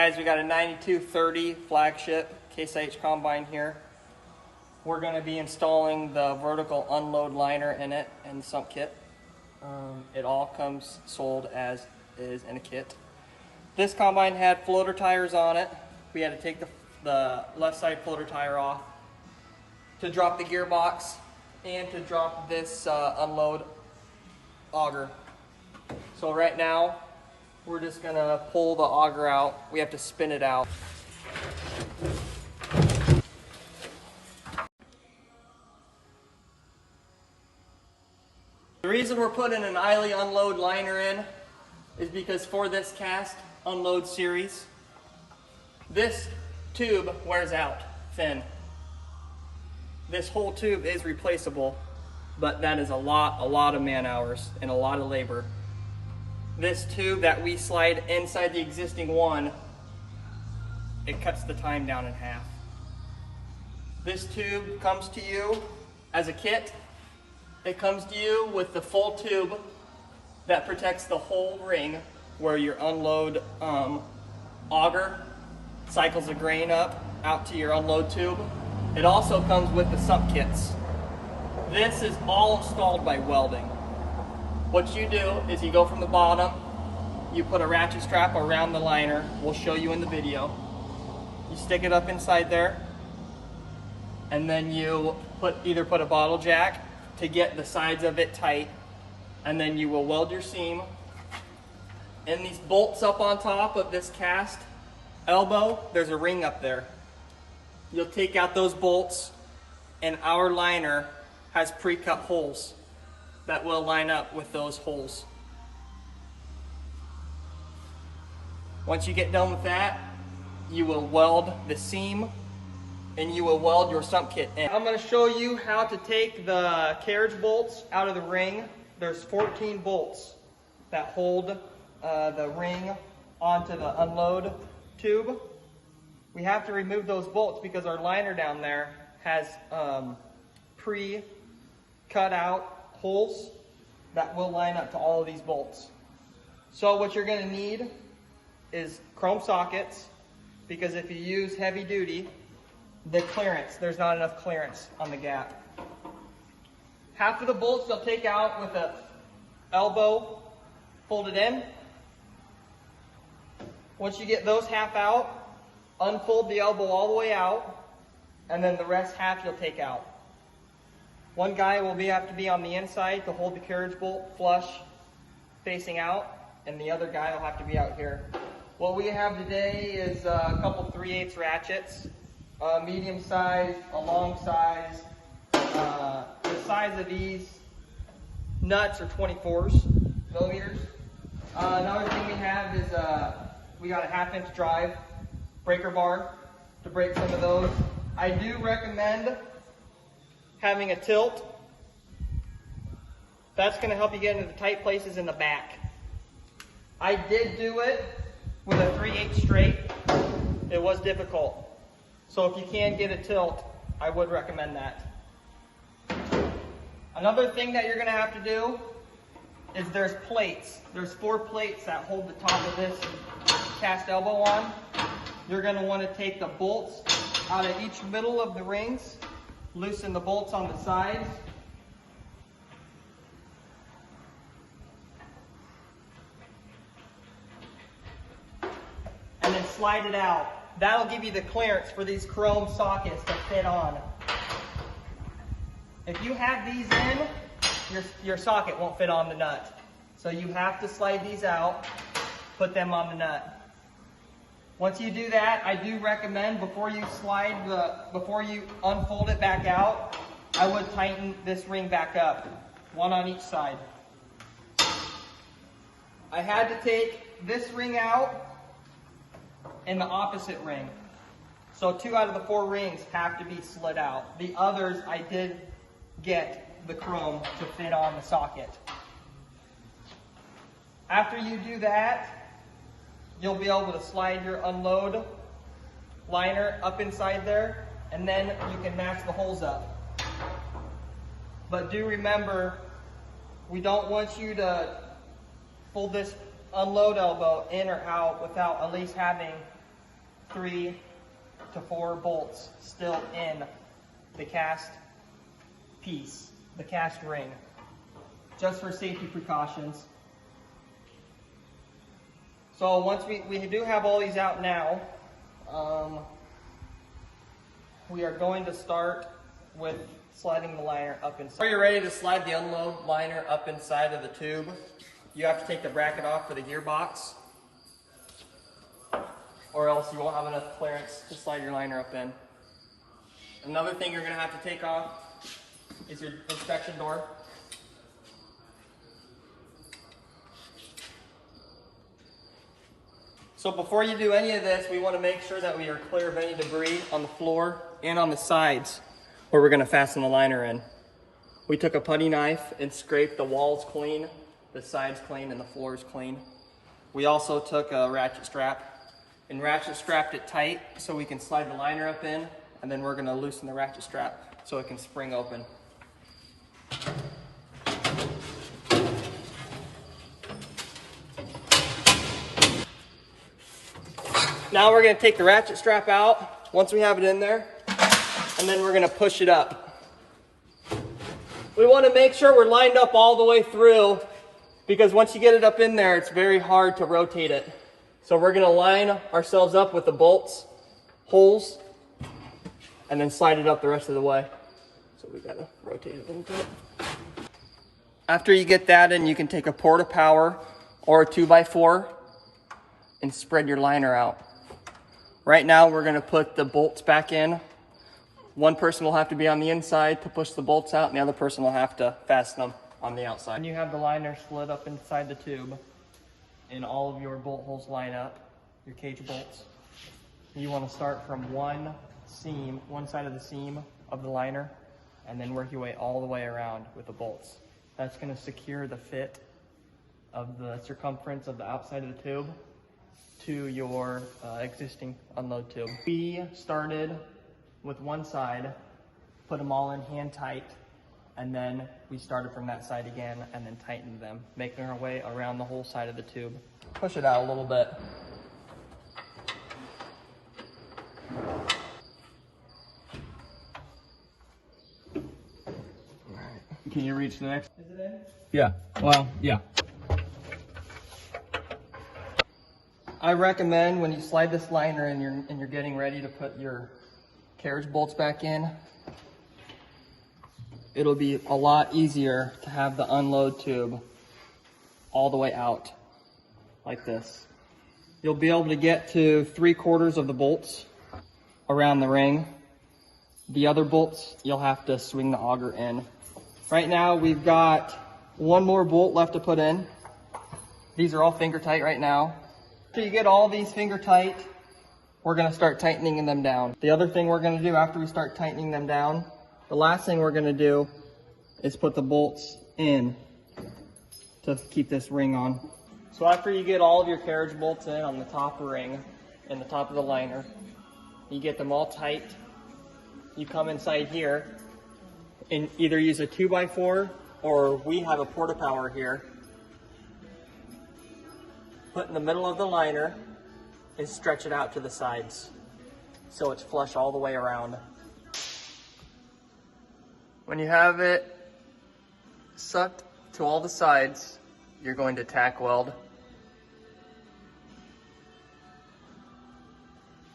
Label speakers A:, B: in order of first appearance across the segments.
A: guys, we got a 9230 Flagship Case IH combine here. We're going to be installing the vertical unload liner in it and the sump kit. It all comes sold as is in a kit. This combine had floater tires on it. We had to take the left side floater tire off to drop the gearbox and to drop this unload auger. So right now we're just gonna pull the auger out. We have to spin it out. The reason we're putting an Ihle unload liner in is because for this cast unload series, this tube wears out thin. This whole tube is replaceable, but that is a lot of man hours and a lot of labor. This tube that we slide inside the existing one, it cuts the time down in half. This tube comes to you as a kit. It comes to you with the full tube that protects the whole ring where your unload auger cycles the grain up out to your unload tube. It also comes with the sump kits. This is all installed by Welding. What you do is you go from the bottom, you put a ratchet strap around the liner. We'll show you in the video. You stick it up inside there, and then you either put a bottle jack to get the sides of it tight, and then you will weld your seam. And these bolts up on top of this cast elbow, there's a ring up there. You'll take out those bolts, and our liner has pre-cut holes that will line up with those holes. Once you get done with that, you will weld the seam and you will weld your sump kit in. I'm going to show you how to take the carriage bolts out of the ring. There's 14 bolts that hold the ring onto the unload tube. We have to remove those bolts because our liner down there has pre-cut out holes that will line up to all of these bolts. So what you're going to need is chrome sockets, because if you use heavy duty, the clearance, there's not enough clearance on the gap. Half of the bolts you'll take out with the elbow folded in. Once you get those half out, unfold the elbow all the way out, and then the rest half you'll take out. One guy will have to be on the inside to hold the carriage bolt flush facing out, and the other guy will have to be out here. What we have today is a couple 3/8 ratchets, medium size, a long size. The size of these nuts are 24 millimeters. Another thing we have is we got a 1/2 inch drive breaker bar to break some of those. I do recommend having a tilt. That's going to help you get into the tight places in the back. I did do it with a 3/8 straight. It was difficult. So if you can get a tilt, I would recommend that. Another thing that you're going to have to do is there's plates. There's 4 plates that hold the top of this cast elbow on. You're going to want to take the bolts out of each middle of the rings, loosen the bolts on the sides, and then slide it out. That'll give you the clearance for these chrome sockets to fit on. If you have these in, your socket won't fit on the nut. So you have to slide these out, put them on the nut. Once you do that, I do recommend before you unfold it back out, I would tighten this ring back up, one on each side. I had to take this ring out and the opposite ring. So 2 out of the 4 rings have to be slid out. The others, I did get the chrome to fit on the socket. After you do that, you'll be able to slide your unload liner up inside there, and then you can match the holes up. But do remember, we don't want you to fold this unload elbow in or out without at least having 3 to 4 bolts still in the cast piece, the cast ring, just for safety precautions. So once we do have all these out now, we are going to start with sliding the liner up inside. Before you're ready to slide the unload liner up inside of the tube, you have to take the bracket off for the gearbox, or else you won't have enough clearance to slide your liner up in. Another thing you're going to have to take off is your inspection door. So before you do any of this, we want to make sure that we are clear of any debris on the floor and on the sides where we're going to fasten the liner in. We took a putty knife and scraped the walls clean, the sides clean, and the floors clean. We also took a ratchet strap and ratchet strapped it tight so we can slide the liner up in, and then we're going to loosen the ratchet strap so it can spring open. Now we're going to take the ratchet strap out once we have it in there, and then we're going to push it up. We want to make sure we're lined up all the way through, because once you get it up in there, it's very hard to rotate it. So we're going to line ourselves up with the bolts, holes, and then slide it up the rest of the way. So we got to rotate it a little bit. After you get that in, you can take a porta power or a 2x4 and spread your liner out. Right now, we're going to put the bolts back in. One person will have to be on the inside to push the bolts out, and the other person will have to fasten them on the outside. And you have the liner split up inside the tube, and all of your bolt holes line up, your cage bolts. You want to start from one side of the seam of the liner, and then work your way all the way around with the bolts. That's going to secure the fit of the circumference of the outside of the tube to your existing unload tube. We started with one side, put them all in hand tight, and then we started from that side again and then tightened them, making our way around the whole side of the tube. Push it out a little bit.
B: Can you reach the next?
A: Is it in?
B: Yeah. Well, yeah.
A: I recommend when you slide this liner and you're getting ready to put your carriage bolts back in, it'll be a lot easier to have the unload tube all the way out like this. You'll be able to get to 3/4 of the bolts around the ring. The other bolts, you'll have to swing the auger in. Right now, we've got one more bolt left to put in. These are all finger tight right now. After you get all these finger tight, we're going to start tightening them down. The other thing we're going to do after we start tightening them down, the last thing we're going to do is put the bolts in to keep this ring on. So after you get all of your carriage bolts in on the top ring and the top of the liner, you get them all tight, you come inside here and either use a 2x4 or we have a porta power here. Put in the middle of the liner and stretch it out to the sides so it's flush all the way around. When you have it sucked to all the sides, you're going to tack weld.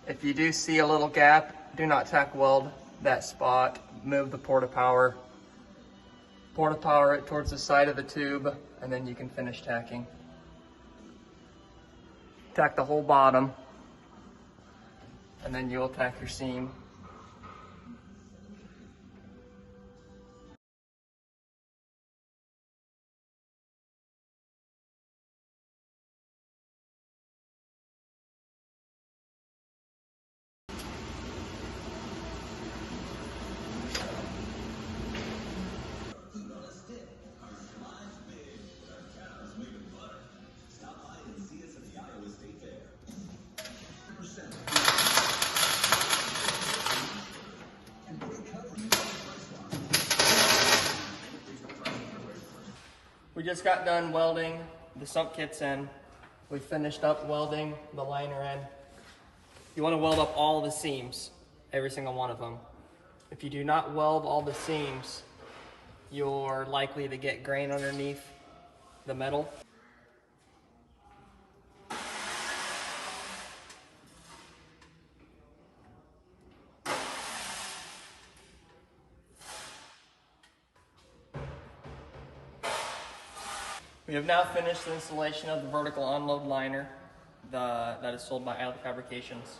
A: If you do see a little gap, do not tack weld that spot. Move the porta power it towards the side of the tube, and then you can finish tacking. Tack the whole bottom, and then you'll tack your seam. We just got done welding the sump kits in. We finished up welding the liner in. You want to weld up all the seams, every single one of them. If you do not weld all the seams, you're likely to get grain underneath the metal. We have now finished the installation of the vertical unload liner that is sold by Ihle Fabrications.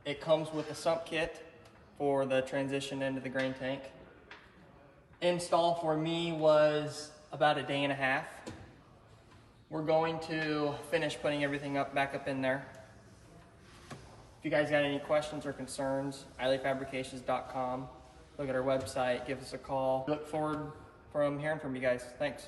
A: It comes with a sump kit for the transition into the grain tank. Install for me was about a day and a half. We're going to finish putting everything back up in there. If you guys got any questions or concerns, ihlefabrications.com. Look at our website, give us a call. Look forward from hearing from you guys. Thanks.